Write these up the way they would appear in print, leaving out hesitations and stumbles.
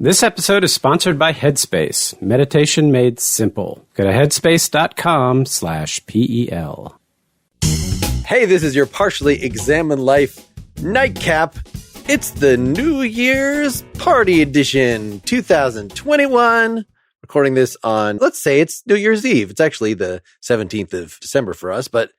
This episode is sponsored by Headspace, meditation made simple. Go to headspace.com/PEL. Hey, this is your Partially Examined Life Nightcap. It's the New Year's Party Edition 2021. Recording this on, let's say it's New Year's Eve. It's actually the 17th of December for us, but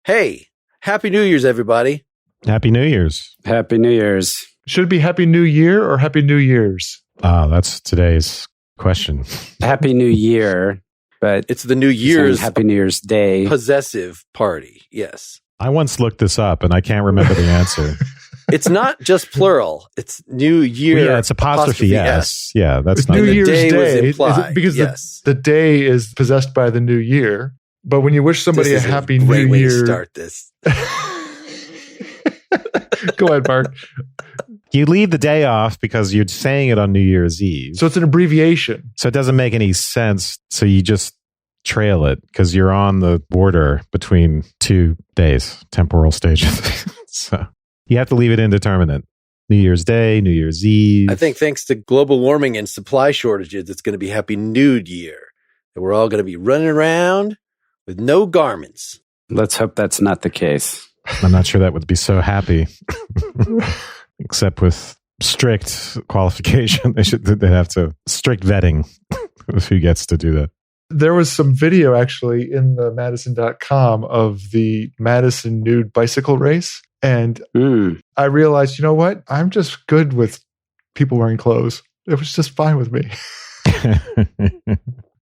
hey, Happy New Year's, everybody. Happy New Year's. Happy New Year's. Should it be Happy New Year or Happy New Year's? That's today's question. Happy New Year, but it's the New Year's Happy New Year's Day. Possessive party, yes. I once looked this up and I can't remember the answer. It's not just plural. It's New Year. Well, yeah, it's apostrophe S. Yeah, that's not New Year's Day. Day Was implied, because yes. the day is possessed by the new year. But when you wish somebody a Happy New Great way Year, to start this. Go ahead, Mark. You leave the day off because you're saying it on New Year's Eve. So it's an abbreviation. So it doesn't make any sense. So you just trail it because you're on the border between two days, temporal stages. So you have to leave it indeterminate. New Year's Day, New Year's Eve. I think thanks to global warming and supply shortages, it's going to be Happy New Year. And we're all going to be running around with no garments. Let's hope that's not the case. I'm not sure that would be so happy. Except with strict qualification. They'd have to strict vetting of who gets to do that. There was some video actually in the Madison.com of the Madison nude bicycle race. And I realized, you know what? I'm just good with people wearing clothes. It was just fine with me.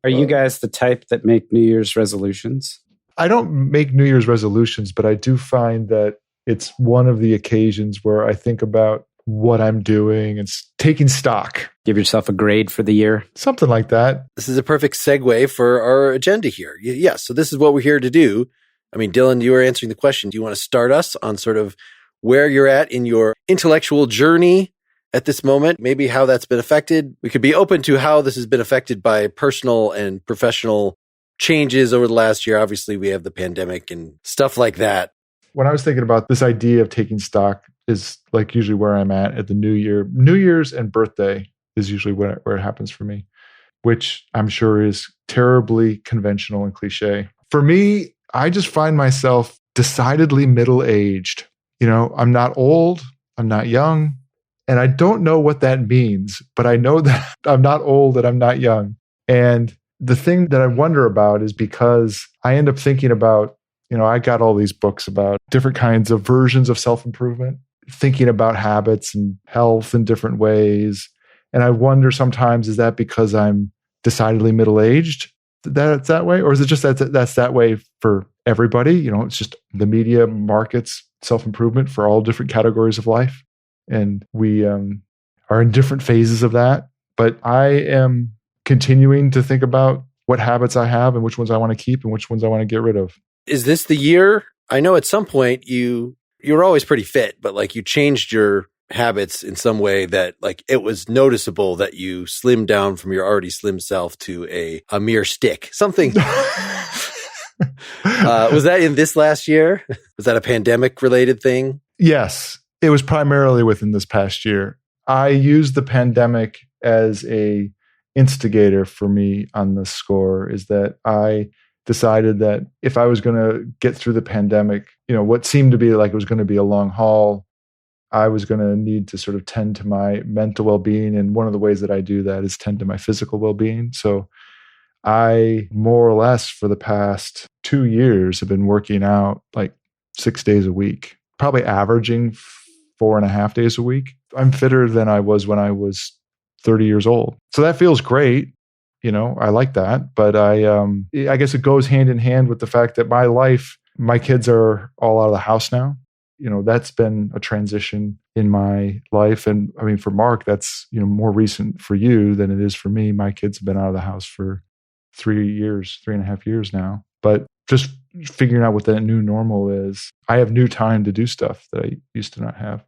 Are you guys the type that make New Year's resolutions? I don't make New Year's resolutions, but I do find that it's one of the occasions where I think about what I'm doing and taking stock. Give yourself a grade for the year? Something like that. This is a perfect segue for our agenda here. Yes, so this is what we're here to do. I mean, Dylan, you were answering the question. Do you want to start us on sort of where you're at in your intellectual journey at this moment? Maybe how that's been affected. We could be open to how this has been affected by personal and professional changes over the last year. Obviously, we have the pandemic and stuff like that. When I was thinking about this idea of taking stock is like usually where I'm at the New Year. New Year's and birthday is usually where it happens for me, which I'm sure is terribly conventional and cliche. For me, I just find myself decidedly middle-aged. You know, I'm not old, I'm not young, and I don't know what that means, but I know that I'm not old and I'm not young. And the thing that I wonder about is because I end up thinking about, you know, I got all these books about different kinds of versions of self-improvement, thinking about habits and health in different ways. And I wonder sometimes, is that because I'm decidedly middle-aged that it's that way? Or is it just that's that way for everybody? You know, it's just the media markets self-improvement for all different categories of life. And we are in different phases of that. But I am continuing to think about what habits I have and which ones I want to keep and which ones I want to get rid of. Is this the year? I know at some point you were always pretty fit, but like you changed your habits in some way that like it was noticeable that you slimmed down from your already slim self to a mere stick. Something. Was that in this last year? Was that a pandemic related thing? Yes, it was primarily within this past year. I used the pandemic as a instigator for me on this score, is that I decided that if I was going to get through the pandemic, you know, what seemed to be like it was going to be a long haul, I was going to need to sort of tend to my mental well-being. And one of the ways that I do that is tend to my physical well-being. So I more or less for the past 2 years have been working out like 6 days a week, probably averaging 4.5 days a week. I'm fitter than I was when I was 30 years old. So that feels great. You know, I like that. But I guess it goes hand in hand with the fact that my kids are all out of the house now. You know, that's been a transition in my life. And I mean, for Mark, that's, you know, more recent for you than it is for me. My kids have been out of the house for 3.5 years now. But just figuring out what that new normal is, I have new time to do stuff that I used to not have.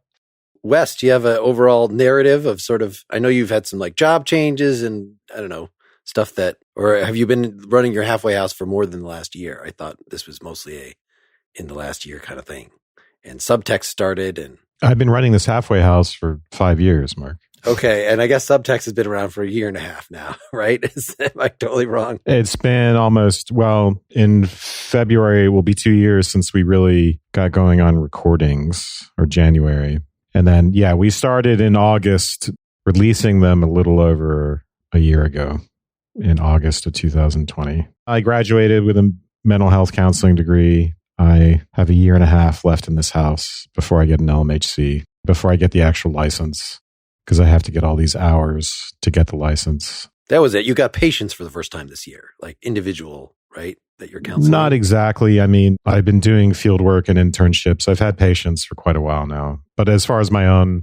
Wes, do you have an overall narrative of sort of, I know you've had some like job changes and I don't know, stuff that, or have you been running your halfway house for more than the last year? I thought this was mostly in the last year kind of thing. And Subtext started and... I've been running this halfway house for 5 years, Mark. Okay. And I guess subtext has been around for a year and a half now, right? Am I totally wrong? It's been almost, well, in February, it will be 2 years since we really got going on recordings, or January. And then, yeah, we started in August, releasing them a little over a year ago, in August of 2020. I graduated with a mental health counseling degree. I have a year and a half left in this house before I get an LMHC, before I get the actual license, because I have to get all these hours to get the license. That was it. You got patients for the first time this year, like individual, right? That you're counseling? Not exactly. I mean, I've been doing field work and internships. I've had patients for quite a while now. But as far as my own,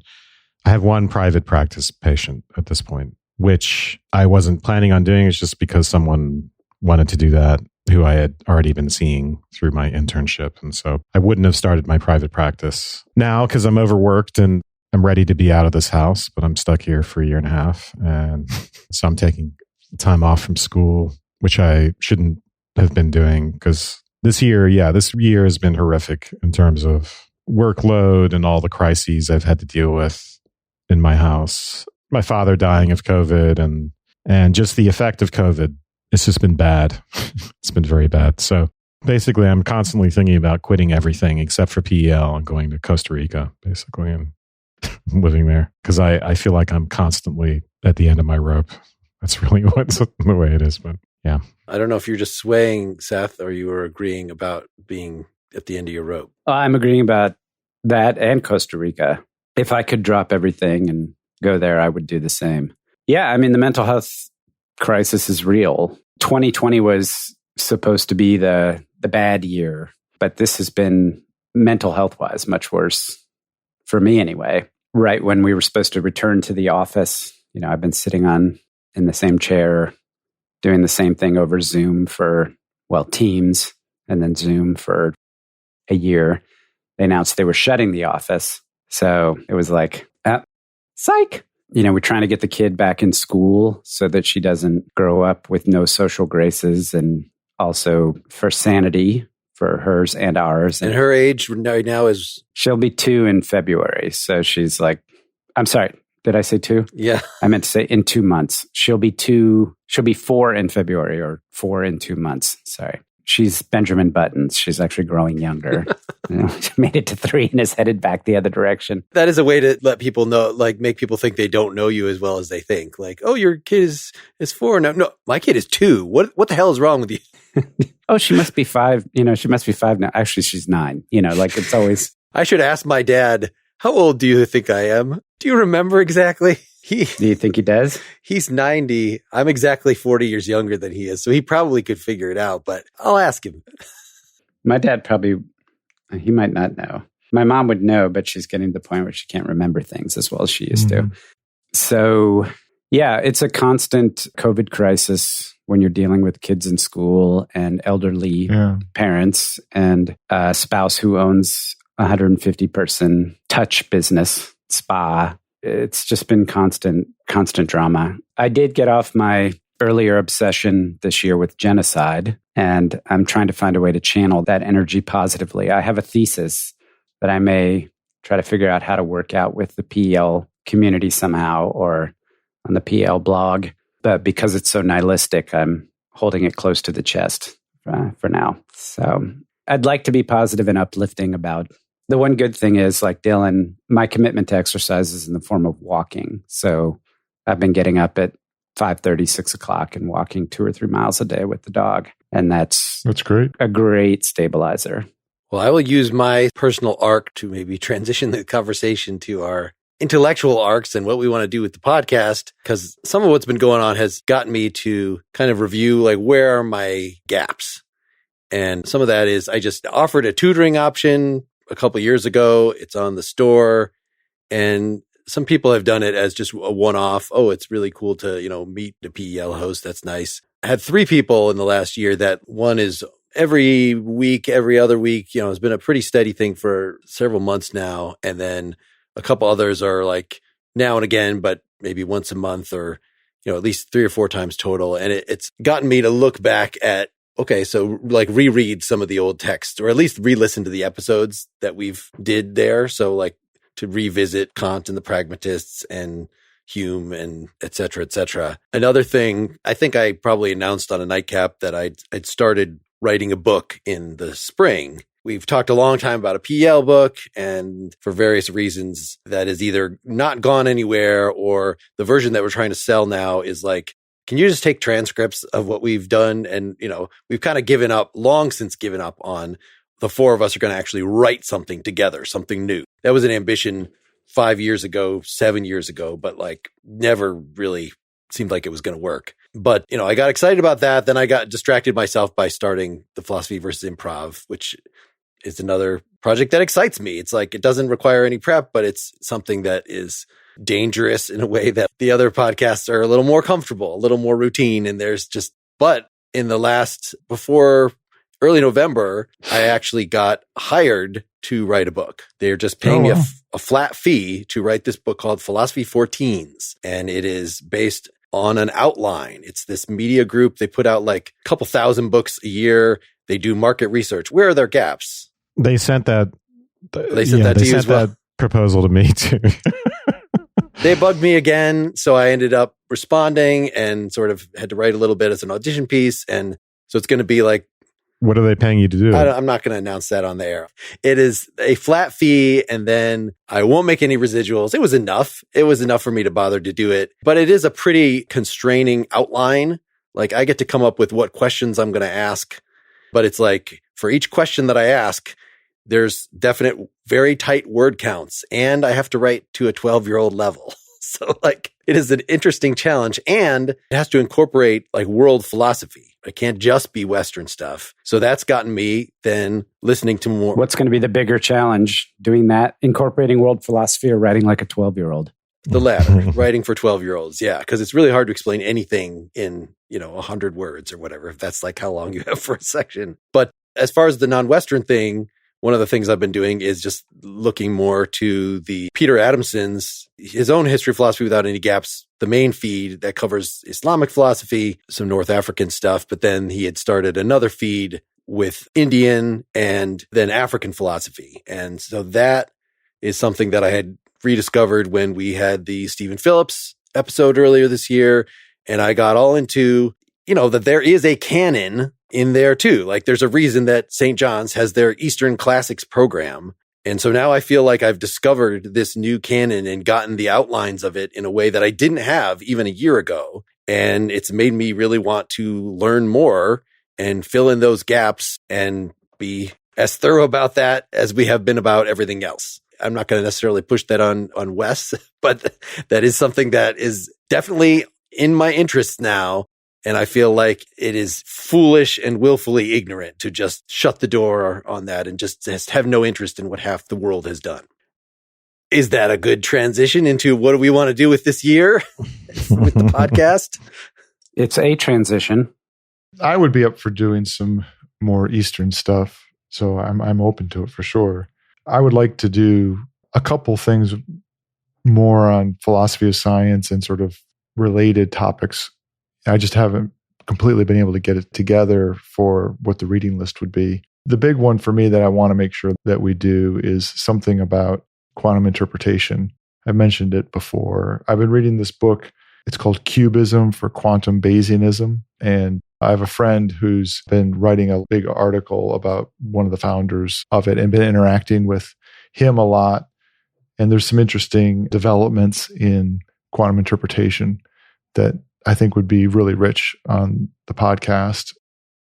I have one private practice patient at this point, which I wasn't planning on doing. It's just because someone wanted to do that, who I had already been seeing through my internship. And so I wouldn't have started my private practice now because I'm overworked and I'm ready to be out of this house, but I'm stuck here for a year and a half. And so I'm taking time off from school, which I shouldn't have been doing because this year has been horrific in terms of workload and all the crises I've had to deal with in my house. My father dying of COVID and just the effect of COVID. It's just been bad. It's been very bad. So basically, I'm constantly thinking about quitting everything except for PEL and going to Costa Rica, basically, and living there because I feel like I'm constantly at the end of my rope. That's really what's the way it is. But yeah. I don't know if you're just swaying, Seth, or you were agreeing about being at the end of your rope. I'm agreeing about that and Costa Rica. If I could drop everything and go there, I would do the same. Yeah, I mean, the mental health crisis is real. 2020 was supposed to be the bad year, but this has been mental health-wise much worse for me anyway. Right when we were supposed to return to the office, I've been sitting in the same chair, doing the same thing over Zoom for, Teams, and then Zoom for a year. They announced they were shutting the office. So it was like, psych. We're trying to get the kid back in school so that she doesn't grow up with no social graces, and also for sanity for hers and ours. And her age right now is? She'll be 2 in February. So she's like, I'm sorry, did I say 2? Yeah. I meant to say in 2 months. She'll be 4 in February, or 4 in 2 months. Sorry. She's Benjamin Buttons. She's actually growing younger. She made it to 3 and is headed back the other direction. That is a way to let people know, like make people think they don't know you as well as they think. Like, oh, your kid is 4 now. No, my kid is 2. What the hell is wrong with you? Oh, she must be 5. She must be 5 now. Actually, she's 9. Like it's always. I should ask my dad, how old do you think I am? Do you remember exactly? Do you think he does? He's 90. I'm exactly 40 years younger than he is. So he probably could figure it out, but I'll ask him. My dad he might not know. My mom would know, but she's getting to the point where she can't remember things as well as she used to. So yeah, it's a constant COVID crisis when you're dealing with kids in school and elderly parents and a spouse who owns a 150-person touch business, spa. It's just been constant drama. I did get off my earlier obsession this year with genocide, and I'm trying to find a way to channel that energy positively. I have a thesis that I may try to figure out how to work out with the PL community somehow, or on the PL blog. But because it's so nihilistic, I'm holding it close to the chest for now. So I'd like to be positive and uplifting about. The one good thing is, like Dylan, my commitment to exercise is in the form of walking. So I've been getting up at 5:30, 6 o'clock and walking 2 or 3 miles a day with the dog. And that's great. A great stabilizer. Well, I will use my personal arc to maybe transition the conversation to our intellectual arcs and what we want to do with the podcast, because some of what's been going on has gotten me to kind of review, like, where are my gaps? And some of that is I just offered a tutoring option a couple of years ago. It's on the store, and some people have done it as just a one-off. Oh, it's really cool to, meet the PEL host. That's nice. I had 3 people in the last year that one is every week, every other week, it's been a pretty steady thing for several months now. And then a couple others are like now and again, but maybe once a month, or, at least 3 or 4 times total. And it's gotten me to look back at, okay, so like reread some of the old text, or at least re-listen to the episodes that we've did there. So like to revisit Kant and the Pragmatists, and Hume and et cetera, et cetera. Another thing, I think I probably announced on a Nightcap that I'd started writing a book in the spring. We've talked a long time about a PL book, and for various reasons that is either not gone anywhere, or the version that we're trying to sell now is like, can you just take transcripts of what we've done? And, we've kind of long since given up on the four of us are going to actually write something together, something new. That was an ambition 5 years ago, 7 years ago, but like never really seemed like it was going to work. But, I got excited about that. Then I got distracted myself by starting the Philosophy versus Improv, which is another project that excites me. It's like, it doesn't require any prep, but it's something that is dangerous in a way that the other podcasts are a little more comfortable, a little more routine. And but in before early November, I actually got hired to write a book. They're just paying me a flat fee to write this book called Philosophy for Teens. And it is based on an outline. It's this media group. They put out like a couple thousand books a year. They do market research. Where are their gaps? They sent that. They sent that to you as well. That proposal to me too. They bugged me again. So I ended up responding and sort of had to write a little bit as an audition piece. And so it's going to be like, what are they paying you to do? I'm not going to announce that on the air. It is a flat fee, and then I won't make any residuals. It was enough. It was enough for me to bother to do it. But it is a pretty constraining outline. Like, I get to come up with what questions I'm going to ask. But it's like, for each question that I ask, there's definite, very tight word counts. And I have to write to a 12-year-old level. So like, it is an interesting challenge, and it has to incorporate like world philosophy. It can't just be Western stuff. So that's gotten me then listening to more. What's going to be the bigger challenge? Doing that, incorporating world philosophy, or writing like a 12-year-old? The latter, writing for 12-year-olds. Yeah, because it's really hard to explain anything in, 100 words or whatever, if that's like how long you have for a section. But as far as the non-Western thing, one of the things I've been doing is just looking more to the Peter Adamson's, his own History of Philosophy Without Any Gaps, the main feed that covers Islamic philosophy, some North African stuff. But then he had started another feed with Indian and then African philosophy. And so that is something that I had rediscovered when we had the Stephen Phillips episode earlier this year. And I got all into, that there is a canon in there too. Like, there's a reason that St. John's has their Eastern Classics program. And so now I feel like I've discovered this new canon and gotten the outlines of it in a way that I didn't have even a year ago. And it's made me really want to learn more and fill in those gaps and be as thorough about that as we have been about everything else. I'm not going to necessarily push that on Wes, but that is something that is definitely in my interests now. And I feel like it is foolish and willfully ignorant to just shut the door on that and just have no interest in what half the world has done. Is that a good transition into what do we want to do with this year with the podcast? It's a transition. I would be up for doing some more Eastern stuff, so I'm open to it for sure. I would like to do a couple things more on philosophy of science and sort of related topics. I just haven't completely been able to get it together for what the reading list would be. The big one for me that I want to make sure that we do is something about quantum interpretation. I've mentioned it before. I've been reading this book. It's called Cubism for Quantum Bayesianism. And I have a friend who's been writing a big article about one of the founders of it and been interacting with him a lot. And there's some interesting developments in quantum interpretation that I think would be really rich on the podcast,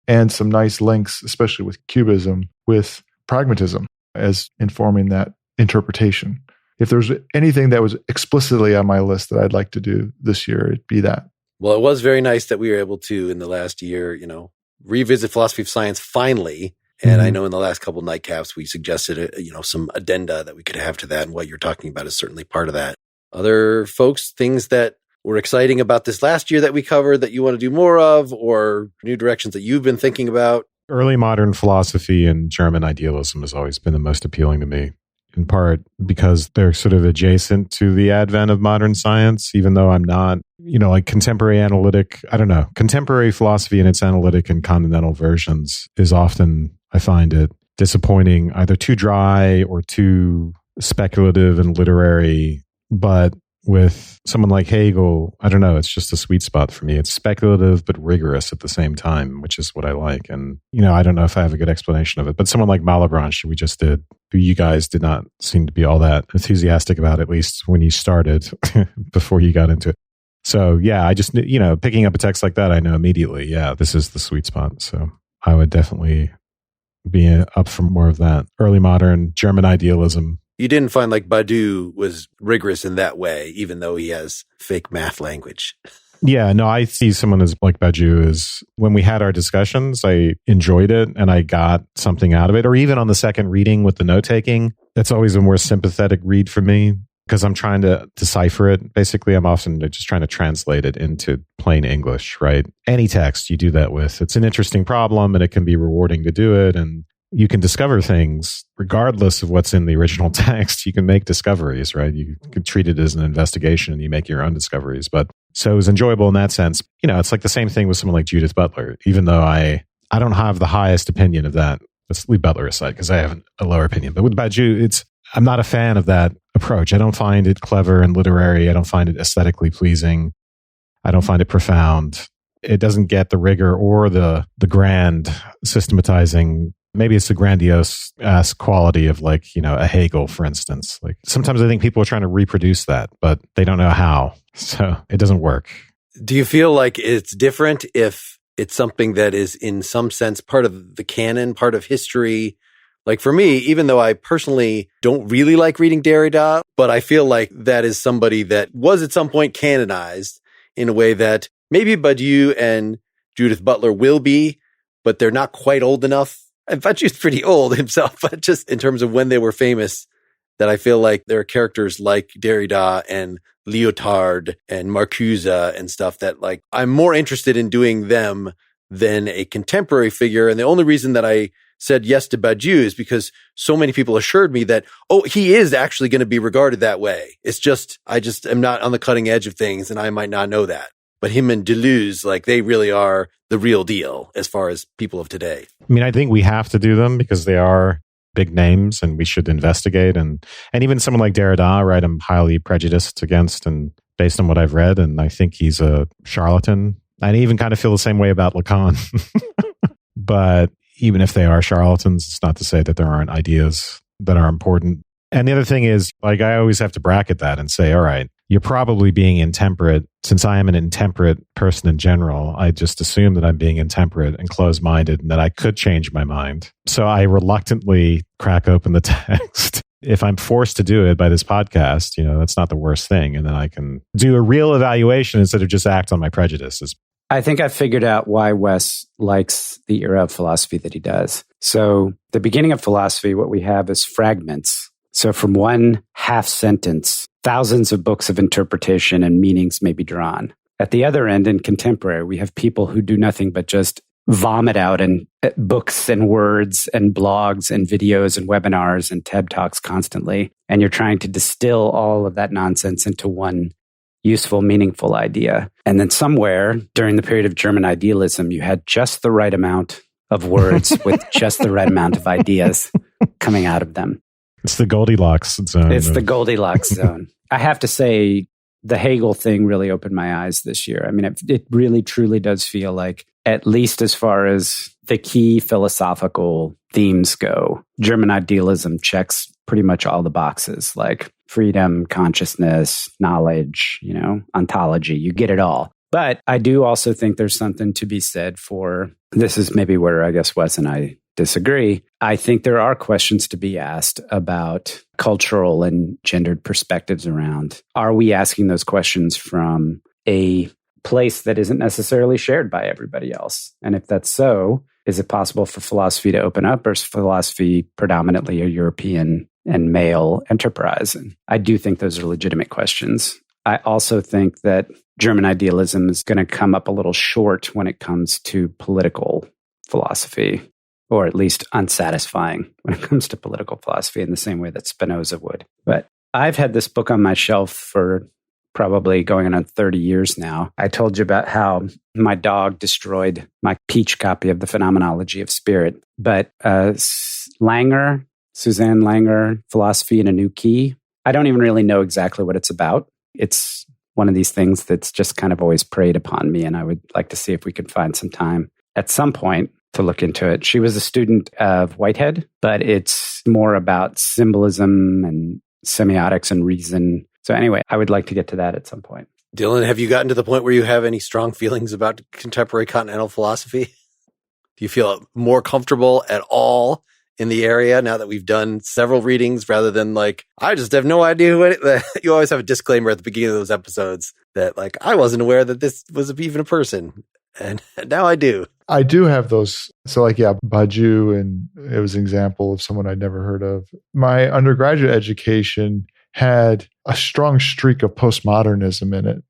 and some nice links, especially with Cubism, with pragmatism as informing that interpretation. If there's anything that was explicitly on my list that I'd like to do this year, it'd be that. Well, it was very nice that we were able to, in the last year, revisit philosophy of science finally. And I know in the last couple of Nightcaps, we suggested, some addenda that we could have to that. And what you're talking about is certainly part of that. Other folks, things that were exciting about this last year that we covered that you want to do more of, or new directions that you've been thinking about? Early modern philosophy and German idealism has always been the most appealing to me, in part because they're sort of adjacent to the advent of modern science, even though I'm not, like contemporary analytic. I don't know. Contemporary philosophy in its analytic and continental versions is often, I find it disappointing, either too dry or too speculative and literary. But with someone like Hegel, I don't know, it's just a sweet spot for me. It's speculative but rigorous at the same time, which is what I like. And, I don't know if I have a good explanation of it, but someone like Malebranche, we just did, who you guys did not seem to be all that enthusiastic about, at least when you started, before you got into it. So yeah, I just, picking up a text like that, I know immediately, yeah, this is the sweet spot. So I would definitely be up for more of that. Early modern German idealism. You didn't find like Badiou was rigorous in that way, even though he has fake math language. Yeah, no, I see someone as like Badiou is, when we had our discussions, I enjoyed it and I got something out of it. Or even on the second reading with the note taking, that's always a more sympathetic read for me because I'm trying to decipher it. Basically, I'm often just trying to translate it into plain English, right? Any text you do that with. It's an interesting problem and it can be rewarding to do it. And you can discover things regardless of what's in the original text. You can make discoveries, right? You can treat it as an investigation and you make your own discoveries. But so it was enjoyable in that sense. It's like the same thing with someone like Judith Butler, even though I don't have the highest opinion of that. Let's leave Butler aside because I have a lower opinion. But with Badiou, I'm not a fan of that approach. I don't find it clever and literary. I don't find it aesthetically pleasing. I don't find it profound. It doesn't get the rigor or the grand systematizing. Maybe it's the grandiose quality of like, a Hegel, for instance. Like sometimes I think people are trying to reproduce that, but they don't know how. So it doesn't work. Do you feel like it's different if it's something that is in some sense part of the canon, part of history? Like for me, even though I personally don't really like reading Derrida, but I feel like that is somebody that was at some point canonized in a way that maybe Badiou and Judith Butler will be, but they're not quite old enough. In fact, he's pretty old himself, but just in terms of when they were famous, that I feel like there are characters like Derrida and Lyotard and Marcuse and stuff that like I'm more interested in doing them than a contemporary figure. And the only reason that I said yes to Badiou is because so many people assured me that, he is actually going to be regarded that way. It's just, I just am not on the cutting edge of things and I might not know that. But him and Deleuze, like they really are the real deal as far as people of today. I mean, I think we have to do them because they are big names and we should investigate. And even someone like Derrida, right, I'm highly prejudiced against and based on what I've read. And I think he's a charlatan. I even kind of feel the same way about Lacan. But even if they are charlatans, it's not to say that there aren't ideas that are important. And the other thing is, like, I always have to bracket that and say, all right, you're probably being intemperate. Since I am an intemperate person in general, I just assume that I'm being intemperate and closed-minded and that I could change my mind. So I reluctantly crack open the text. If I'm forced to do it by this podcast, that's not the worst thing. And then I can do a real evaluation instead of just act on my prejudices. I think I've figured out why Wes likes the era of philosophy that he does. So the beginning of philosophy, what we have is fragments. So from one half sentence, thousands of books of interpretation and meanings may be drawn. At the other end, in contemporary, we have people who do nothing but just vomit out in books and words and blogs and videos and webinars and TED Talks constantly. And you're trying to distill all of that nonsense into one useful, meaningful idea. And then somewhere during the period of German idealism, you had just the right amount of words with just the right amount of ideas coming out of them. It's the Goldilocks zone. It's the Goldilocks zone. I have to say, the Hegel thing really opened my eyes this year. I mean, it really, truly does feel like, at least as far as the key philosophical themes go, German idealism checks pretty much all the boxes, like freedom, consciousness, knowledge, ontology. You get it all. But I do also think there's something to be said for, this is maybe where I guess Wes and I disagree. I think there are questions to be asked about cultural and gendered perspectives around. Are we asking those questions from a place that isn't necessarily shared by everybody else? And if that's so, is it possible for philosophy to open up, or is philosophy predominantly a European and male enterprise? And I do think those are legitimate questions. I also think that German idealism is going to come up a little short when it comes to political philosophy, or at least unsatisfying when it comes to political philosophy in the same way that Spinoza would. But I've had this book on my shelf for probably going on 30 years now. I told you about how my dog destroyed my peach copy of The Phenomenology of Spirit. But Suzanne Langer, Philosophy in a New Key, I don't even really know exactly what it's about. It's one of these things that's just kind of always preyed upon me. And I would like to see if we could find some time at some point to look into it. She was a student of Whitehead, but it's more about symbolism and semiotics and reason. So anyway, I would like to get to that at some point. Dylan, have you gotten to the point where you have any strong feelings about contemporary continental philosophy? Do you feel more comfortable at all in the area now that we've done several readings rather than like, I just have no idea who you always have a disclaimer at the beginning of those episodes that like, I wasn't aware that this was even a person. And now I do. I do have those. So like, yeah, Baju, and it was an example of someone I'd never heard of. My undergraduate education had a strong streak of postmodernism in it.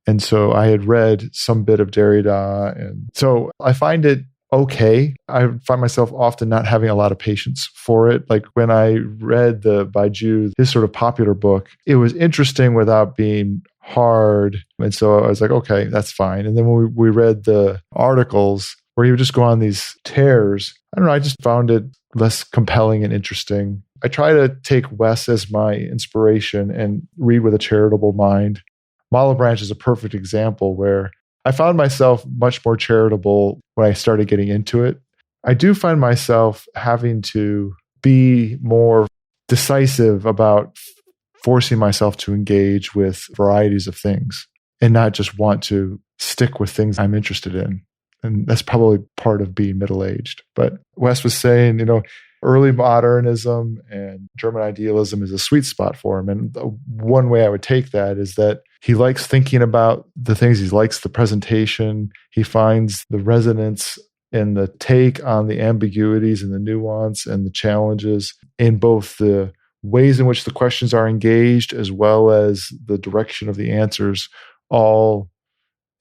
And so I had read some bit of Derrida. And so I find it okay. I find myself often not having a lot of patience for it. Like when I read the Baju, his sort of popular book, it was interesting without being hard. And so I was like, okay, that's fine. And then when we read the articles where he would just go on these tears, I don't know, I just found it less compelling and interesting. I try to take Wes as my inspiration and read with a charitable mind. Olive Branch is a perfect example where I found myself much more charitable when I started getting into it. I do find myself having to be more decisive about forcing myself to engage with varieties of things and not just want to stick with things I'm interested in. And that's probably part of being middle-aged. But Wes was saying, early modernism and German idealism is a sweet spot for him. And one way I would take that is that he likes thinking about the things. He likes the presentation. He finds the resonance and the take on the ambiguities and the nuance and the challenges in both the ways in which the questions are engaged as well as the direction of the answers, all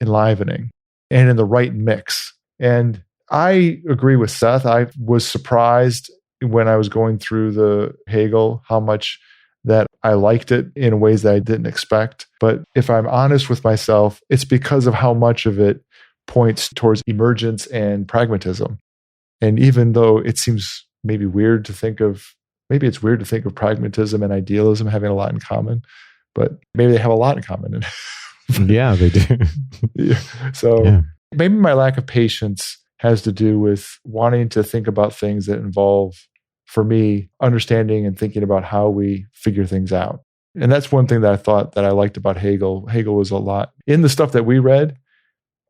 enlivening and in the right mix. And I agree with Seth. I was surprised when I was going through the Hegel, how much that I liked it in ways that I didn't expect. But if I'm honest with myself, it's because of how much of it points towards emergence and pragmatism. And even though it seems maybe weird to think of, maybe it's weird to think of pragmatism and idealism having a lot in common, but maybe they have a lot in common. Yeah, they do. Yeah. So maybe my lack of patience has to do with wanting to think about things that involve, for me, understanding and thinking about how we figure things out. And that's one thing that I thought that I liked about Hegel. Hegel was a lot in the stuff that we read.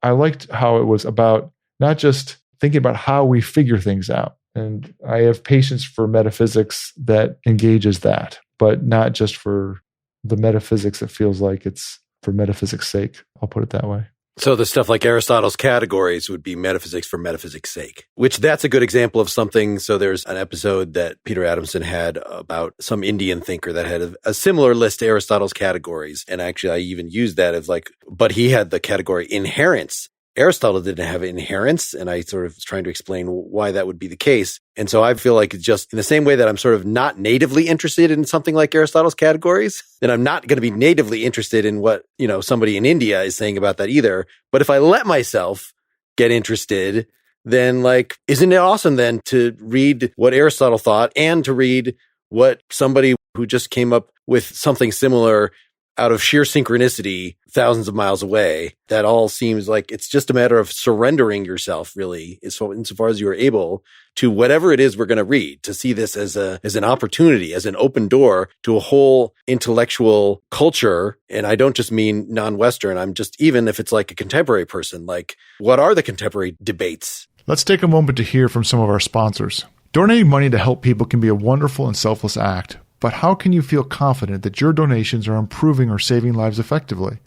I liked how it was about not just thinking about how we figure things out. And I have patience for metaphysics that engages that, but not just for the metaphysics that feels like it's for metaphysics' sake. I'll put it that way. So the stuff like Aristotle's categories would be metaphysics for metaphysics' sake, which that's a good example of something. So there's an episode that Peter Adamson had about some Indian thinker that had a similar list to Aristotle's categories. And actually, I even used that as like, but he had the category inherence. Aristotle didn't have inherence, and I sort of was trying to explain why that would be the case. And so I feel like it's just in the same way that I'm sort of not natively interested in something like Aristotle's categories, then I'm not going to be natively interested in what, somebody in India is saying about that either. But if I let myself get interested, then like, isn't it awesome then to read what Aristotle thought and to read what somebody who just came up with something similar out of sheer synchronicity thousands of miles away? That all seems like it's just a matter of surrendering yourself, really, insofar as you are able to whatever it is we're going to read, to see this as an opportunity, as an open door to a whole intellectual culture. And I don't just mean non-Western. I'm just, even if it's like a contemporary person, like what are the contemporary debates? Let's take a moment to hear from some of our sponsors. Donating money to help people can be a wonderful and selfless act. But how can you feel confident that your donations are improving or saving lives effectively?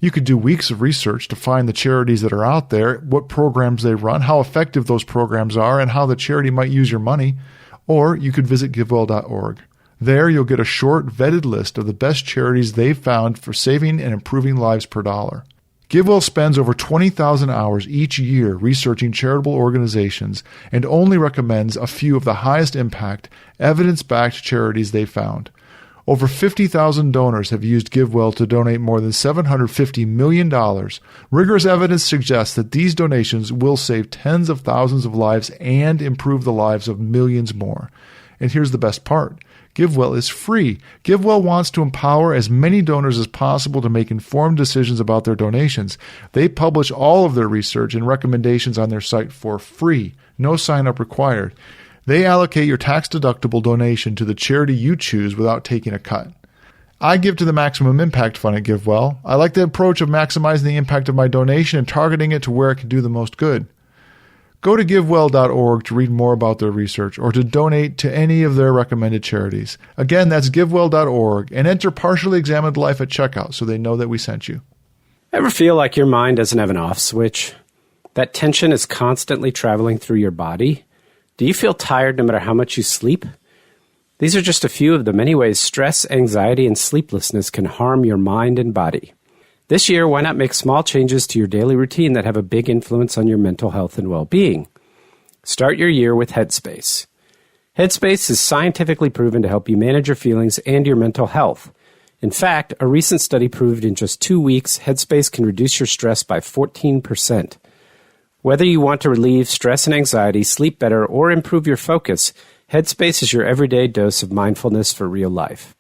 You could do weeks of research to find the charities that are out there, what programs they run, how effective those programs are, and how the charity might use your money. Or you could visit GiveWell.org. There you'll get a short, vetted list of the best charities they've found for saving and improving lives per dollar. GiveWell spends over 20,000 hours each year researching charitable organizations and only recommends a few of the highest impact, evidence-backed charities they've found. Over 50,000 donors have used GiveWell to donate more than $750 million. Rigorous evidence suggests that these donations will save tens of thousands of lives and improve the lives of millions more. And here's the best part. GiveWell is free. GiveWell wants to empower as many donors as possible to make informed decisions about their donations. They publish all of their research and recommendations on their site for free. No sign-up required. They allocate your tax-deductible donation to the charity you choose without taking a cut. I give to the Maximum Impact Fund at GiveWell. I like the approach of maximizing the impact of my donation and targeting it to where it can do the most good. Go to givewell.org to read more about their research or to donate to any of their recommended charities. Again, that's givewell.org, and enter Partially Examined Life at checkout so they know that we sent you. Ever feel like your mind doesn't have an off switch? That tension is constantly traveling through your body? Do you feel tired no matter how much you sleep? These are just a few of the many ways stress, anxiety, and sleeplessness can harm your mind and body. This year, why not make small changes to your daily routine that have a big influence on your mental health and well-being? Start your year with Headspace. Headspace is scientifically proven to help you manage your feelings and your mental health. In fact, a recent study proved in just 2 weeks, Headspace can reduce your stress by 14%. Whether you want to relieve stress and anxiety, sleep better, or improve your focus, Headspace is your everyday dose of mindfulness for real life.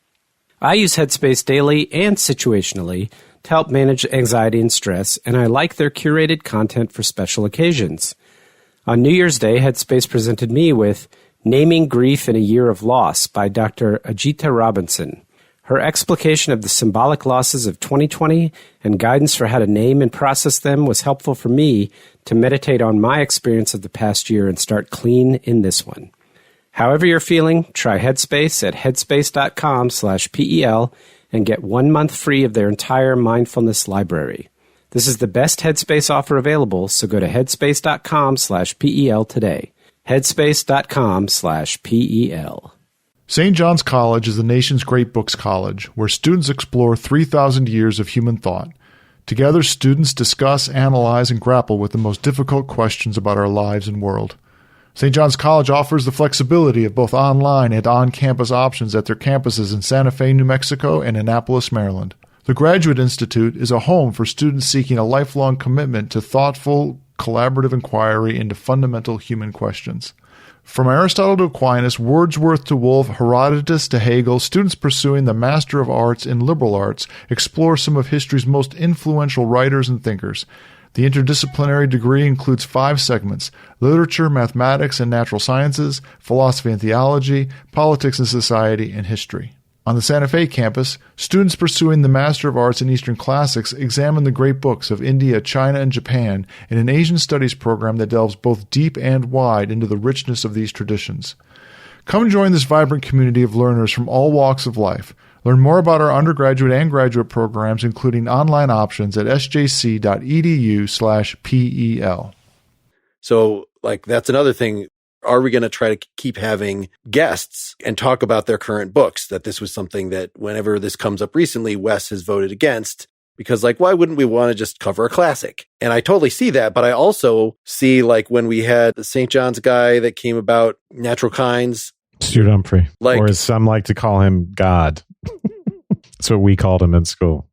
I use Headspace daily and situationally to help manage anxiety and stress, and I like their curated content for special occasions. On New Year's Day, Headspace presented me with Naming Grief in a Year of Loss by Dr. Ajita Robinson. Her explication of the symbolic losses of 2020 and guidance for how to name and process them was helpful for me to meditate on my experience of the past year and start clean in this one. However you're feeling, try Headspace at headspace.com/PEL and get 1 month free of their entire mindfulness library. This is the best Headspace offer available, so go to headspace.com/PEL today. Headspace.com/PEL. St. John's College is the nation's great books college, where students explore 3,000 years of human thought. Together, students discuss, analyze, and grapple with the most difficult questions about our lives and world. St. John's College offers the flexibility of both online and on-campus options at their campuses in Santa Fe, New Mexico, and Annapolis, Maryland. The Graduate Institute is a home for students seeking a lifelong commitment to thoughtful, collaborative inquiry into fundamental human questions. From Aristotle to Aquinas, Wordsworth to Woolf, Herodotus to Hegel, students pursuing the Master of Arts in liberal arts explore some of history's most influential writers and thinkers. The interdisciplinary degree includes 5 segments: literature, mathematics and natural sciences, philosophy and theology, politics and society, and history. On the Santa Fe campus, students pursuing the Master of Arts in Eastern Classics examine the great books of India, China, and Japan in an Asian studies program that delves both deep and wide into the richness of these traditions. Come join this vibrant community of learners from all walks of life. Learn more about our undergraduate and graduate programs, including online options at sjc.edu/PEL. So, that's another thing. Are we going to try to keep having guests and talk about their current books? That this was something that whenever this comes up recently, Wes has voted against because why wouldn't we want to just cover a classic? And I totally see that. But I also see when we had the St. John's guy that came about natural kinds. Stuart Humphrey. Or as some like to call him, God. That's what we called him in school.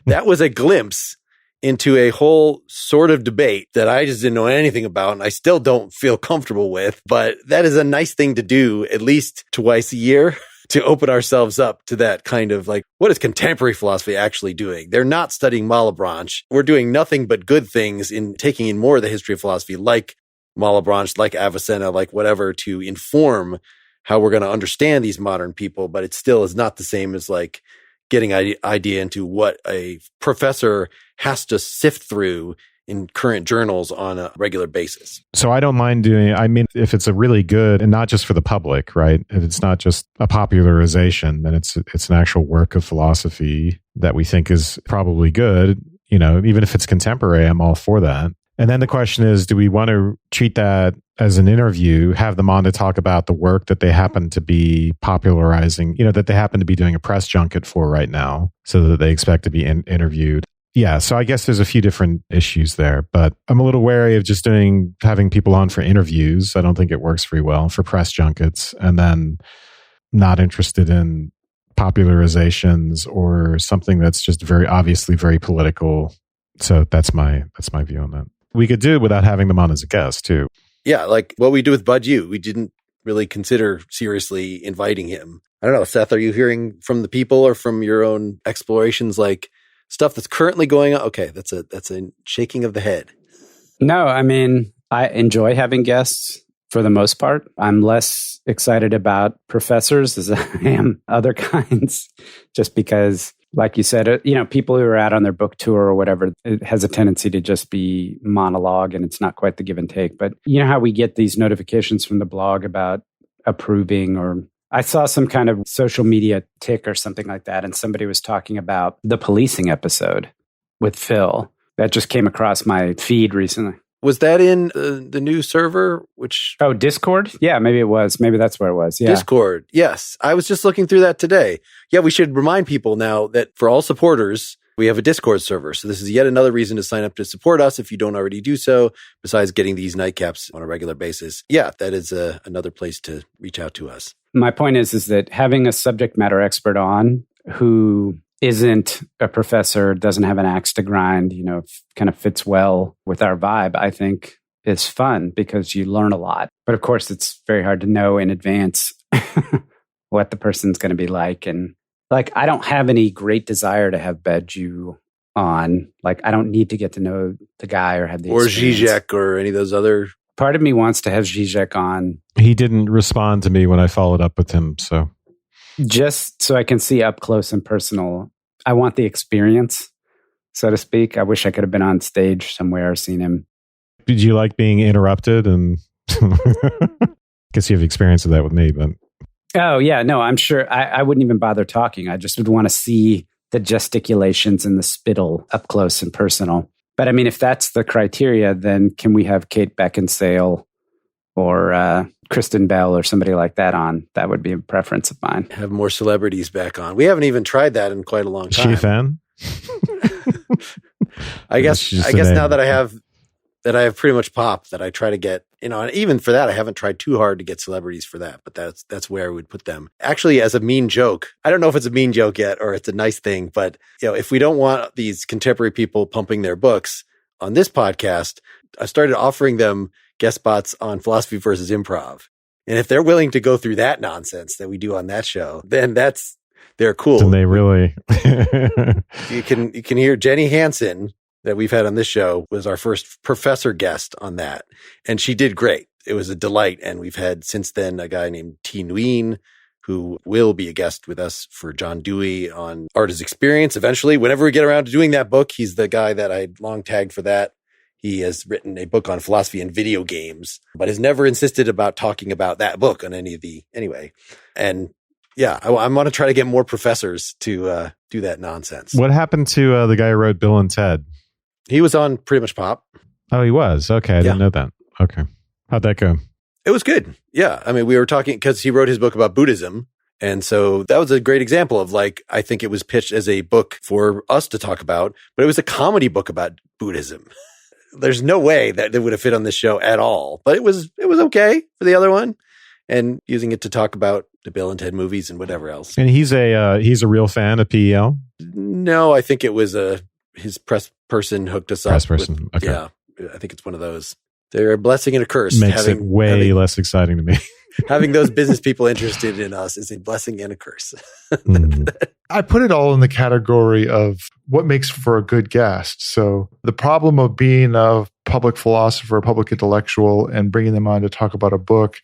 That was a glimpse into a whole sort of debate that I just didn't know anything about and I still don't feel comfortable with. But that is a nice thing to do at least twice a year to open ourselves up to that kind of what is contemporary philosophy actually doing? They're not studying Malebranche. We're doing nothing but good things in taking in more of the history of philosophy like Malebranche, like Avicenna, like whatever to inform how we're going to understand these modern people. But it still is not the same as getting an idea into what a professor has to sift through in current journals on a regular basis. So I don't mind doing, if it's a really good, and not just for the public, right? If it's not just a popularization, then it's an actual work of philosophy that we think is probably good, even if it's contemporary, I'm all for that. And then the question is, do we want to treat that as an interview, have them on to talk about the work that they happen to be popularizing, that they happen to be doing a press junket for right now, so that they expect to be interviewed? Yeah, so I guess there's a few different issues there, but I'm a little wary of just having people on for interviews. I don't think it works very well for press junkets, and then not interested in popularizations or something that's just very obviously very political. So that's my view on that. We could do it without having them on as a guest too. Yeah, like what we do with Bud U. We didn't really consider seriously inviting him. I don't know, Seth, are you hearing from the people or from your own explorations, like stuff that's currently going on? Okay, that's a shaking of the head. No, I mean, I enjoy having guests for the most part. I'm less excited about professors as I am other kinds, just because, like you said, people who are out on their book tour or whatever, it has a tendency to just be monologue and it's not quite the give and take. But you know how we get these notifications from the blog about approving, or I saw some kind of social media tick or something like that, and somebody was talking about the policing episode with Phil. That just came across my feed recently. Was that in the new server? Discord? Yeah, maybe it was. Maybe that's where it was. Yeah. Discord. Yes. I was just looking through that today. Yeah, we should remind people now that for all supporters, we have a Discord server. So this is yet another reason to sign up to support us if you don't already do so, besides getting these nightcaps on a regular basis. Yeah, that is another place to reach out to us. My point is that having a subject matter expert on who isn't a professor, doesn't have an axe to grind, kind of fits well with our vibe, I think is fun because you learn a lot. But of course, it's very hard to know in advance what the person's going to be like. And I don't have any great desire to have Beju on. I don't need to get to know the guy or have the experience. Zizek or any of those other. Part of me wants to have Zizek on. He didn't respond to me when I followed up with him, so. Just so I can see up close and personal. I want the experience, so to speak. I wish I could have been on stage somewhere or seen him. Did you like being interrupted? And guess you have experience with that with me, but. Oh, yeah. No, I'm sure I wouldn't even bother talking. I just would want to see the gesticulations and the spittle up close and personal. But I mean, if that's the criteria, then can we have Kate Beckinsale or Kristen Bell or somebody like that on? That would be a preference of mine. Have more celebrities back on. We haven't even tried that in quite a long time. Is she a fan? I guess now that I have pretty much Pop, that I try to get, and even for that, I haven't tried too hard to get celebrities for that, but that's where I would put them. Actually, as a mean joke, I don't know if it's a mean joke yet or it's a nice thing, but if we don't want these contemporary people pumping their books on this podcast, I started offering them guest spots on Philosophy versus Improv. And if they're willing to go through that nonsense that we do on that show, then they're cool. And they really, you can hear Jenny Hansen that we've had on this show was our first professor guest on that. And she did great. It was a delight. And we've had since then a guy named T. Nguyen, who will be a guest with us for John Dewey on Art as Experience. Eventually, whenever we get around to doing that book, he's the guy that I long tagged for that. He has written a book on philosophy and video games, but has never insisted about talking about that book on anyway. And yeah, I want to try to get more professors to do that nonsense. What happened to the guy who wrote Bill and Ted? He was on Pretty Much Pop. Oh, he was? Okay. I didn't know that. Okay. How'd that go? It was good. Yeah. I mean, we were talking because he wrote his book about Buddhism. And so that was a great example of I think it was pitched as a book for us to talk about, but it was a comedy book about Buddhism. There's no way that it would have fit on this show at all, but it was okay for the other one, and using it to talk about the Bill and Ted movies and whatever else. And he's a real fan of PEL? No, I think it was his press person hooked us up. Press person. Okay. Yeah. I think it's one of those. They're a blessing and a curse. Makes it way less exciting to me. Having those business people interested in us is a blessing and a curse. I put it all in the category of what makes for a good guest. So the problem of being a public philosopher, a public intellectual, and bringing them on to talk about a book,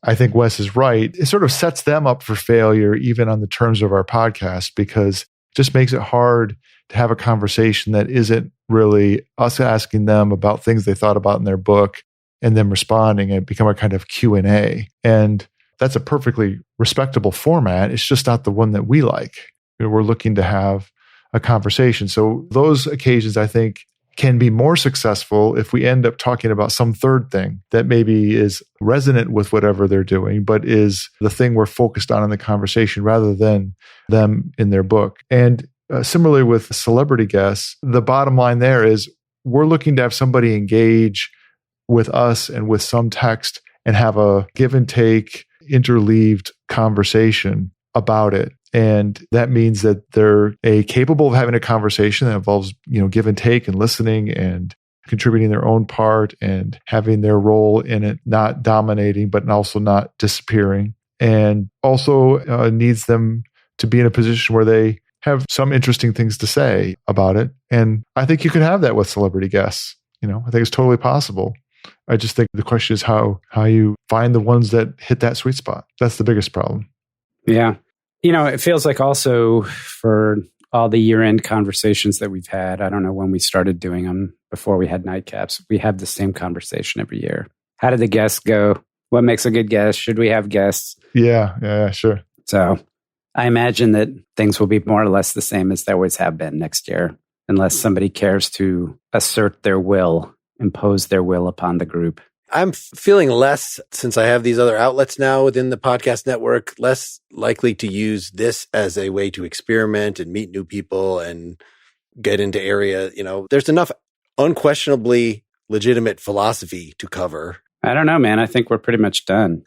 I think Wes is right. It sort of sets them up for failure, even on the terms of our podcast, because it just makes it hard to have a conversation that isn't really us asking them about things they thought about in their book and them responding, and become a kind of Q&A. And that's a perfectly respectable format. It's just not the one that we like. We're looking to have a conversation. So those occasions, I think, can be more successful if we end up talking about some third thing that maybe is resonant with whatever they're doing, but is the thing we're focused on in the conversation rather than them in their book. And similarly with celebrity guests, the bottom line there is we're looking to have somebody engage with us and with some text and have a give and take, interleaved conversation about it. And that means that they're capable of having a conversation that involves, give and take and listening and contributing their own part and having their role in it, not dominating, but also not disappearing. And also needs them to be in a position where they have some interesting things to say about it. And I think you can have that with celebrity guests. I think it's totally possible. I just think the question is how you find the ones that hit that sweet spot. That's the biggest problem. Yeah. It feels like also for all the year-end conversations that we've had, I don't know when we started doing them before we had Nightcaps, we have the same conversation every year. How did the guests go? What makes a good guest? Should we have guests? Yeah, sure. So I imagine that things will be more or less the same as they always have been next year, unless somebody cares to assert their will, impose their will upon the group. I'm feeling less, since I have these other outlets now within the podcast network, less likely to use this as a way to experiment and meet new people and get into area. There's enough unquestionably legitimate philosophy to cover. I don't know, man. I think we're pretty much done.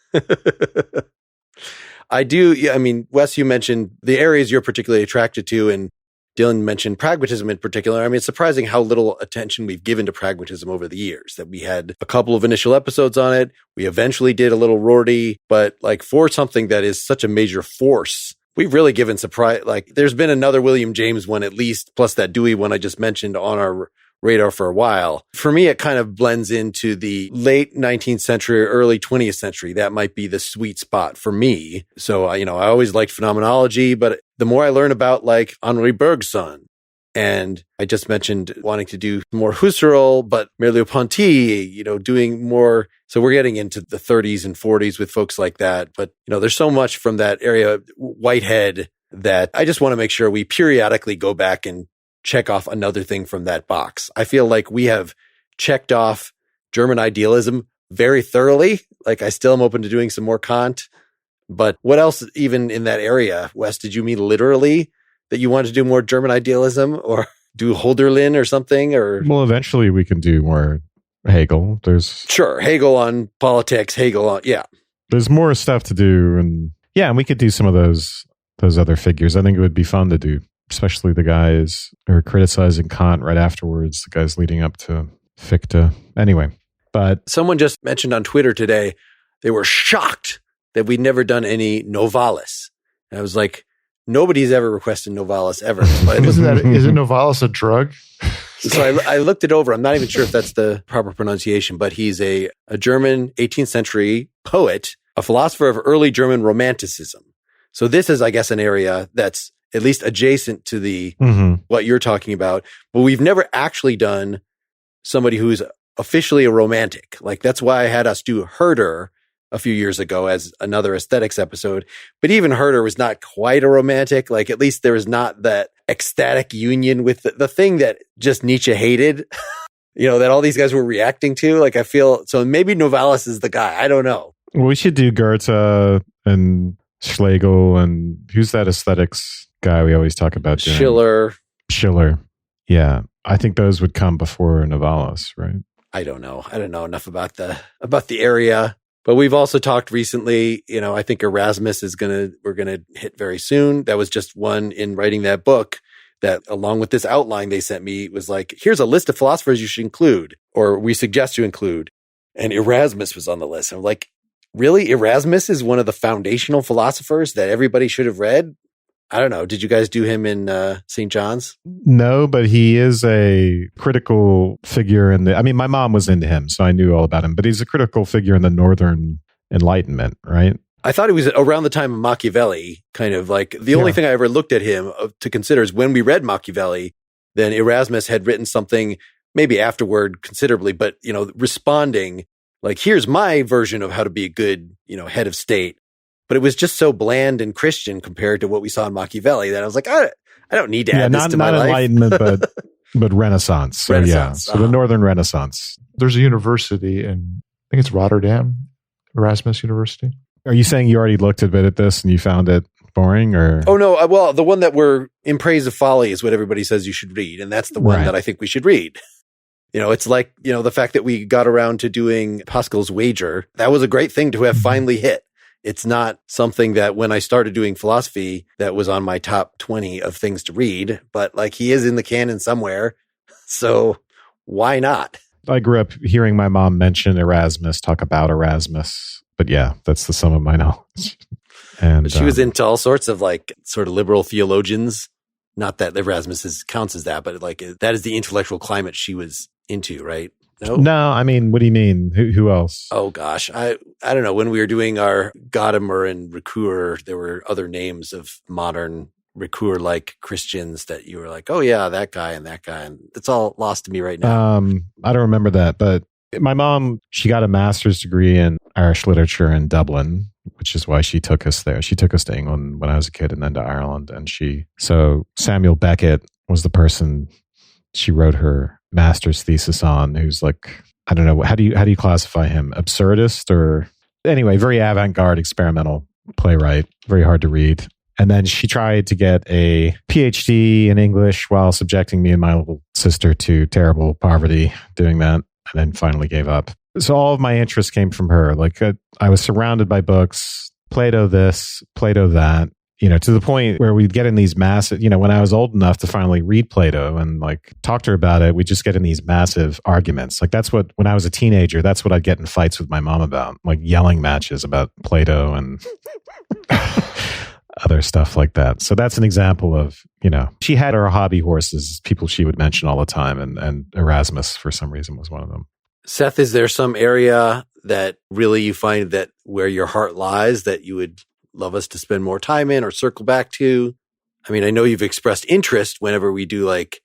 I do. Yeah, Wes, you mentioned the areas you're particularly attracted to, and Dylan mentioned pragmatism in particular. It's surprising how little attention we've given to pragmatism over the years, that we had a couple of initial episodes on it. We eventually did a little Rorty, but for something that is such a major force, we've really given surprise. There's been another William James one at least, plus that Dewey one I just mentioned on our radar for a while. For me, it kind of blends into the late 19th century, early 20th century. That might be the sweet spot for me. So, I always liked phenomenology, but the more I learn about Henri Bergson, and I just mentioned wanting to do more Husserl, but Merleau-Ponty, doing more. So we're getting into the 30s and 40s with folks like that. But, there's so much from that area, Whitehead, that I just want to make sure we periodically go back and check off another thing from that box. I feel like we have checked off German idealism very thoroughly. I still am open to doing some more Kant, but what else even in that area? Wes, did you mean literally that you want to do more German idealism or do Hölderlin or something? Or well, eventually we can do more Hegel. Sure, Hegel on politics, Hegel on, yeah. There's more stuff to do, and we could do some of those other figures. I think it would be fun to do, especially the guys who are criticizing Kant right afterwards, the guys leading up to Fichte. Anyway, but someone just mentioned on Twitter today, they were shocked that we'd never done any Novalis. And I was like, nobody's ever requested Novalis ever. Isn't Novalis a drug? So I looked it over. I'm not even sure if that's the proper pronunciation, but he's a German 18th century poet, a philosopher of early German Romanticism. So this is, I guess, an area that's at least adjacent to the what you're talking about. But we've never actually done somebody who's officially a romantic. That's why I had us do Herder a few years ago as another aesthetics episode. But even Herder was not quite a romantic. At least there was not that ecstatic union with the thing that just Nietzsche hated, that all these guys were reacting to. I feel, so maybe Novalis is the guy. I don't know. Well, we should do Goethe and Schlegel and who's that aesthetics guy we always talk about doing? Schiller. Yeah. I think those would come before Novalis, right? I don't know. I don't know enough about the area. But we've also talked recently, I think Erasmus we're going to hit very soon. That was just one in writing that book that along with this outline they sent me was here's a list of philosophers you should include, or we suggest you include. And Erasmus was on the list. I'm like, really? Erasmus is one of the foundational philosophers that everybody should have read? I don't know. Did you guys do him in St. John's? No, but he is a critical figure in my mom was into him, so I knew all about him, but he's a critical figure in the Northern Enlightenment, right? I thought it was around the time of Machiavelli, kind of the only thing I ever looked at him to consider is when we read Machiavelli, then Erasmus had written something maybe afterward considerably, but, responding here's my version of how to be a good, head of state. But it was just so bland and Christian compared to what we saw in Machiavelli that I was like, I don't need to add this to my life. Not Enlightenment, but Renaissance. So, Renaissance. So the Northern Renaissance. There's a university in, I think it's Rotterdam, Erasmus University. Are you saying you already looked a bit at this and you found it boring, or? Oh, no. Well, the one that we're In Praise of Folly is what everybody says you should read. And that's the one that I think we should read. It's the fact that we got around to doing Pascal's Wager. That was a great thing to have finally hit. It's not something that when I started doing philosophy that was on my top 20 of things to read, but he is in the canon somewhere. So why not? I grew up hearing my mom mention Erasmus, talk about Erasmus. But yeah, that's the sum of my knowledge. And but she was into all sorts of like sort of liberal theologians. Not that Erasmus counts as that, but like that is the intellectual climate she was into, right? No, I mean, what do you mean? Who else? Oh gosh, I don't know. When we were doing our Gadamer and Ricoeur, there were other names of modern Ricoeur-like Christians that you were like, oh yeah, that guy, and it's all lost to me right now. I don't remember that, but my mom, she got a master's degree in Irish literature in Dublin, which is why she took us there. She took us to England when I was a kid and then to Ireland. And so Samuel Beckett was the person she wrote her master's thesis on, who's like, I don't know, how do you classify him? Absurdist or anyway, very avant-garde experimental playwright, very hard to read. And then she tried to get a PhD in English while subjecting me and my little sister to terrible poverty doing that, and then finally gave up. So all of my interest came from her. Like I was surrounded by books, Plato this, Plato that, to the point where we'd get in these massive, when I was old enough to finally read Plato and like talk to her about it, we'd just get in these massive arguments. Like when I was a teenager, that's what I'd get in fights with my mom about, like yelling matches about Plato and other stuff like that. So that's an example of, she had her hobby horses, people she would mention all the time. And Erasmus, for some reason, was one of them. Seth, is there some area that really you find that where your heart lies that you would love us to spend more time in or circle back to? I mean, I know you've expressed interest whenever we do like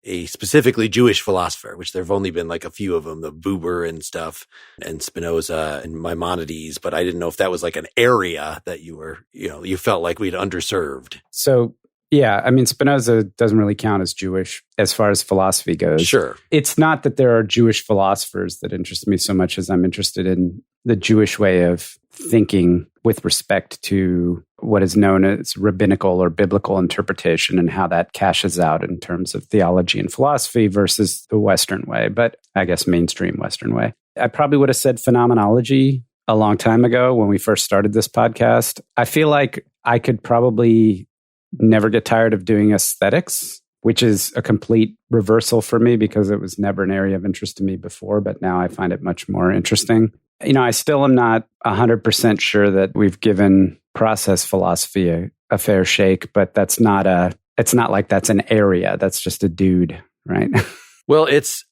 a specifically Jewish philosopher, which there have only been like a few of them, the Buber and stuff, and Spinoza and Maimonides, but I didn't know if that was like an area that you were, you felt like we'd underserved. So, yeah, I mean, Spinoza doesn't really count as Jewish as far as philosophy goes. Sure. It's not that there are Jewish philosophers that interest me so much as I'm interested in the Jewish way of thinking with respect to what is known as rabbinical or biblical interpretation and how that cashes out in terms of theology and philosophy versus the Western way, but I guess mainstream Western way. I probably would have said phenomenology a long time ago when we first started this podcast. I feel like I could probably never get tired of doing aesthetics, which is a complete reversal for me because it was never an area of interest to me before, but now I find it much more interesting. I still am not 100% sure that we've given process philosophy a fair shake, but it's not like that's an area. That's just a dude, right? Well,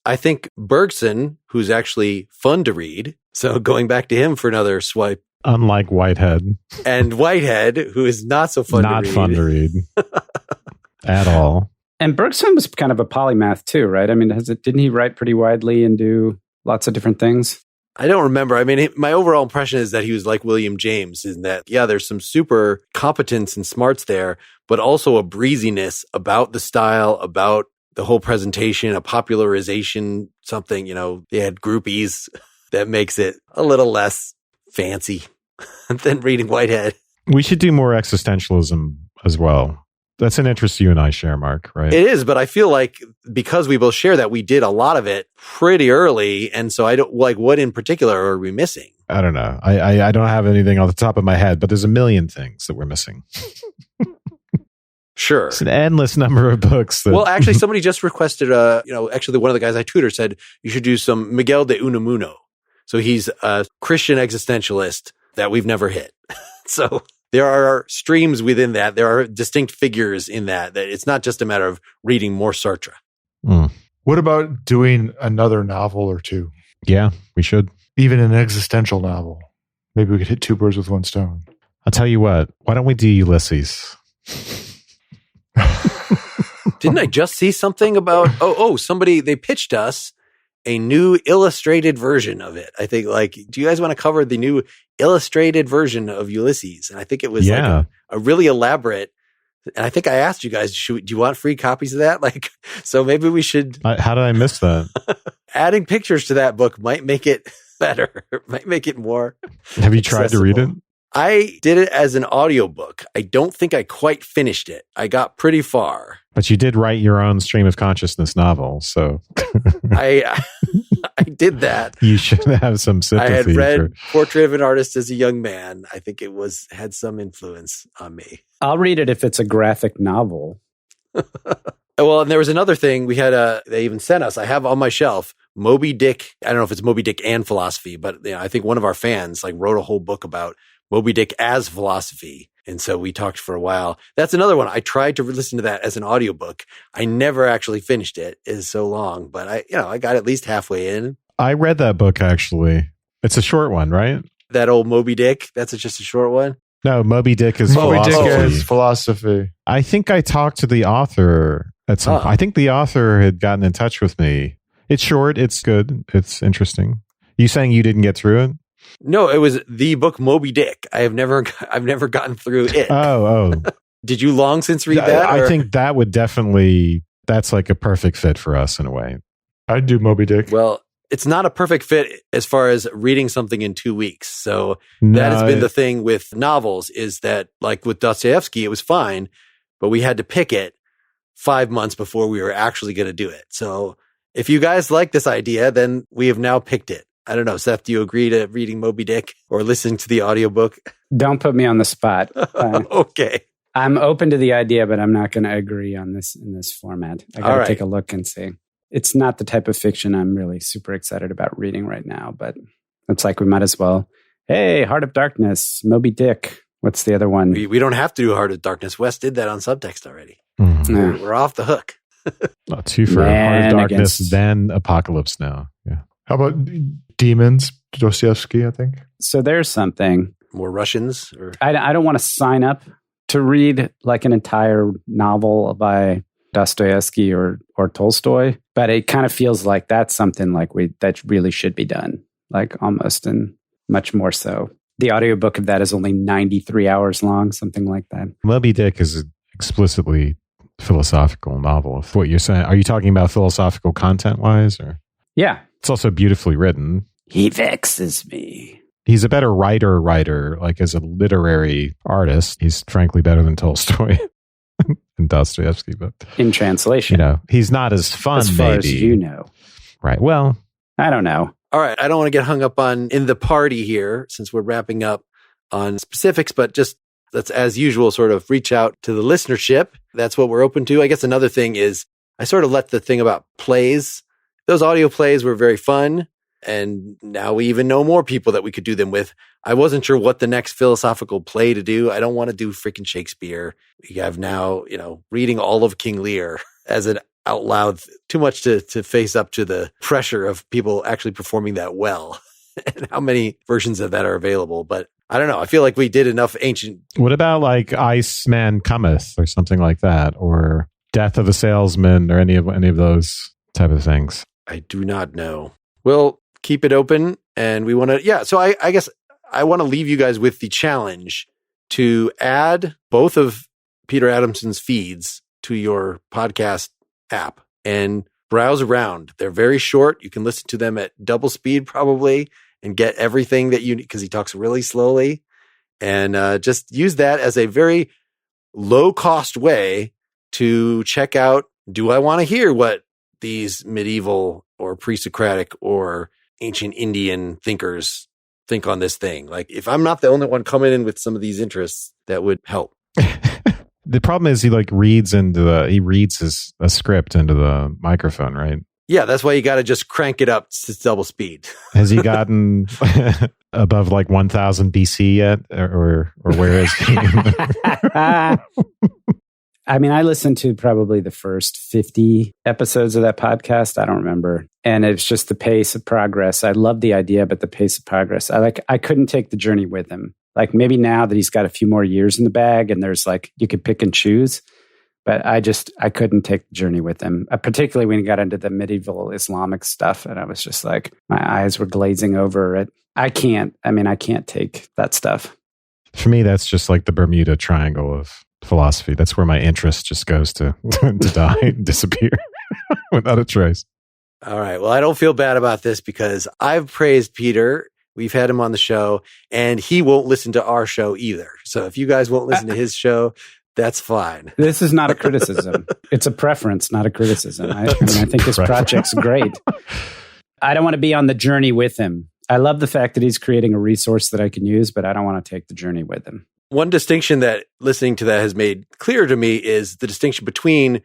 I think Bergson, who's actually fun to read. So going back to him for another swipe. Unlike Whitehead. And Whitehead, who is not so fun to read. Not fun to read. At all. And Bergson was kind of a polymath too, right? I mean, didn't he write pretty widely and do lots of different things? I don't remember. I mean, my overall impression is that he was like William James, in that, yeah, there's some super competence and smarts there, but also a breeziness about the style, about the whole presentation, a popularization, something, they had groupies that makes it a little less fancy than reading Whitehead. We should do more existentialism as well. That's an interest you and I share, Mark, right? It is, but I feel like because we both share that, we did a lot of it pretty early. And so I don't like, what in particular are we missing? I don't know. I don't have anything off the top of my head, but there's a million things that we're missing. Sure. It's an endless number of books. Well, actually, somebody just requested, actually one of the guys I tutor said, you should do some Miguel de Unamuno. So he's a Christian existentialist that we've never hit. So there are streams within that. There are distinct figures in that it's not just a matter of reading more Sartre. What about doing another novel or two? Yeah, we should. Even an existential novel. Maybe we could hit two birds with one stone. I'll tell you what. Why don't we do Ulysses? Didn't I just see something about, somebody, they pitched us a new illustrated version of it. I think, like, do you guys want to cover the new illustrated version of Ulysses? And I think it was like a really elaborate, and I think I asked you guys, do you want free copies of that? Like, so maybe we should. How did I miss that? Adding pictures to that book might make it better, might make it more. Have you tried to read it? I did it as an audiobook. I don't think I quite finished it. I got pretty far. But you did write your own stream of consciousness novel, so I did that. You should have some sympathy. I had read Portrait of an Artist as a Young Man. I think it had some influence on me. I'll read it if it's a graphic novel. Well, and there was another thing we had. They even sent us. I have on my shelf Moby Dick. I don't know if it's Moby Dick and philosophy, but I think one of our fans like wrote a whole book about Moby Dick as philosophy. And so we talked for a while. That's another one. I tried to listen to that as an audiobook. I never actually finished it. It is so long, but I got at least halfway in. I read that book, actually. It's a short one, right? That old Moby Dick. That's just a short one. No, Moby Dick is Moby philosophy. Dick is philosophy. I think I talked to the author at some point. I think the author had gotten in touch with me. It's short. It's good. It's interesting. You saying you didn't get through it? No, it was the book Moby Dick. I've never gotten through it. Oh. Did you long since read that? I think that would definitely, that's like a perfect fit for us in a way. I'd do Moby Dick. Well, it's not a perfect fit as far as reading something in 2 weeks. So that has been the thing with novels, is that like with Dostoevsky, it was fine, but we had to pick it 5 months before we were actually going to do it. So if you guys like this idea, then we have now picked it. I don't know, Seth, do you agree to reading Moby Dick or listening to the audiobook? Don't put me on the spot. Okay. I'm open to the idea, but I'm not going to agree on this in this format. I got to take a look and see. It's not the type of fiction I'm really super excited about reading right now, but it's like we might as well. Hey, Heart of Darkness, Moby Dick. What's the other one? We don't have to do Heart of Darkness. Wes did that on Subtext already. Mm-hmm. We're off the hook. Not two for Heart of Darkness, then Apocalypse Now. Yeah. How about Demons? Dostoevsky, I think. So there's something. More Russians? Or I don't want to sign up to read like an entire novel by Dostoevsky or Tolstoy, but it kind of feels like that's something like that really should be done, like almost, and much more so. The audiobook of that is only 93 hours long, something like that. Moby Dick is an explicitly philosophical novel. If what you're saying, are you talking about philosophical content wise, or? Yeah. It's also beautifully written. He vexes me. He's a better writer, like as a literary artist. He's frankly better than Tolstoy and Dostoevsky, but in translation, he's not as fun. As far maybe. As you know, right? Well, I don't know. All right, I don't want to get hung up on in the party here since we're wrapping up on specifics, but just let's, as usual, sort of reach out to the listenership. That's what we're open to. I guess another thing is I sort of let the thing about plays. Those audio plays were very fun. And now we even know more people that we could do them with. I wasn't sure what the next philosophical play to do. I don't want to do freaking Shakespeare. We have now, reading all of King Lear as an out loud, too much to face up to the pressure of people actually performing that well and how many versions of that are available. But I don't know. I feel like we did enough ancient. What about like Iceman Cometh or something like that, or Death of a Salesman, or any of those type of things? I do not know. We'll keep it open, and we want to, so I guess I want to leave you guys with the challenge to add both of Peter Adamson's feeds to your podcast app and browse around. They're very short. You can listen to them at double speed probably and get everything that you need, because he talks really slowly, and just use that as a very low cost way to check out, do I want to hear what these medieval or pre-Socratic or ancient Indian thinkers think on this thing? Like, if I'm not the only one coming in with some of these interests, that would help. The problem is he reads a script into the microphone, right? Yeah, that's why you got to just crank it up to double speed. Has he gotten above 1000 BC yet, or where is he? I mean, I listened to probably the first 50 episodes of that podcast. I don't remember. And it's just the pace of progress. I love the idea, but the pace of progress. I couldn't take the journey with him. Like, maybe now that he's got a few more years in the bag and there's you could pick and choose, but I couldn't take the journey with him, particularly when he got into the medieval Islamic stuff. And I was just my eyes were glazing over it. I can't take that stuff. For me, that's just like the Bermuda Triangle of philosophy. That's where my interest just goes to die, disappear without a trace. All right. Well, I don't feel bad about this because I've praised Peter. We've had him on the show, and he won't listen to our show either. So if you guys won't listen to his show, that's fine. This is not a criticism. It's a preference, not a criticism. I think his project's great. I don't want to be on the journey with him. I love the fact that he's creating a resource that I can use, but I don't want to take the journey with him. One distinction that listening to that has made clear to me is the distinction between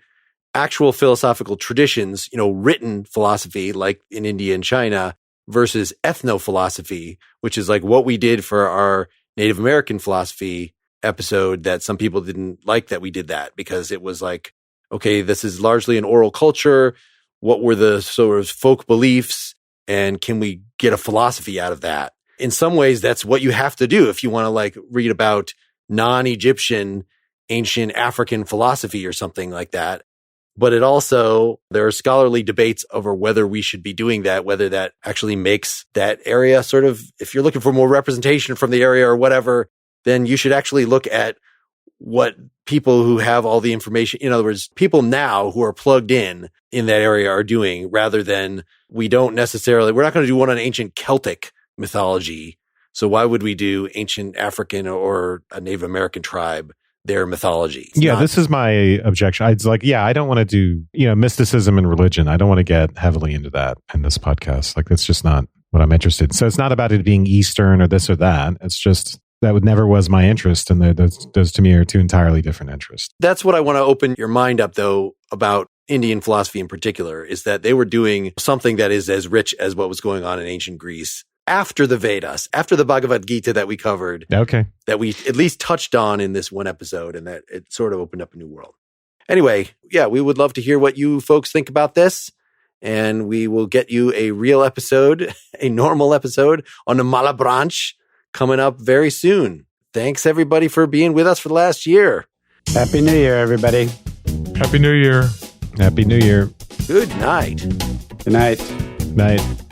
actual philosophical traditions, written philosophy like in India and China versus ethno-philosophy, which is like what we did for our Native American philosophy episode that some people didn't like that we did that because it was like, okay, this is largely an oral culture. What were the sort of folk beliefs? And can we get a philosophy out of that? In some ways, that's what you have to do if you want to like read about non-Egyptian, ancient African philosophy or something like that. But there are scholarly debates over whether we should be doing that, whether that actually makes that area sort of, if you're looking for more representation from the area or whatever, then you should actually look at what people who have all the information, in other words, people now who are plugged in that area are doing, rather than we're not going to do one on ancient Celtic mythology. So why would we do ancient African or a Native American tribe, their mythology? This is my objection. I don't want to do, mysticism and religion. I don't want to get heavily into that in this podcast. Like, that's just not what I'm interested in. So it's not about it being Eastern or this or that. It's just, that never was my interest. And those to me are two entirely different interests. That's what I want to open your mind up, though, about Indian philosophy in particular, is that they were doing something that is as rich as what was going on in ancient Greece after the Vedas, after the Bhagavad Gita that we covered. Okay. That we at least touched on in this one episode, and that it sort of opened up a new world. Anyway, we would love to hear what you folks think about this. And we will get you a real episode, a normal episode on the Mala branch coming up very soon. Thanks, everybody, for being with us for the last year. Happy New Year, everybody. Happy New Year. Happy New Year. Good night. Good night. Night.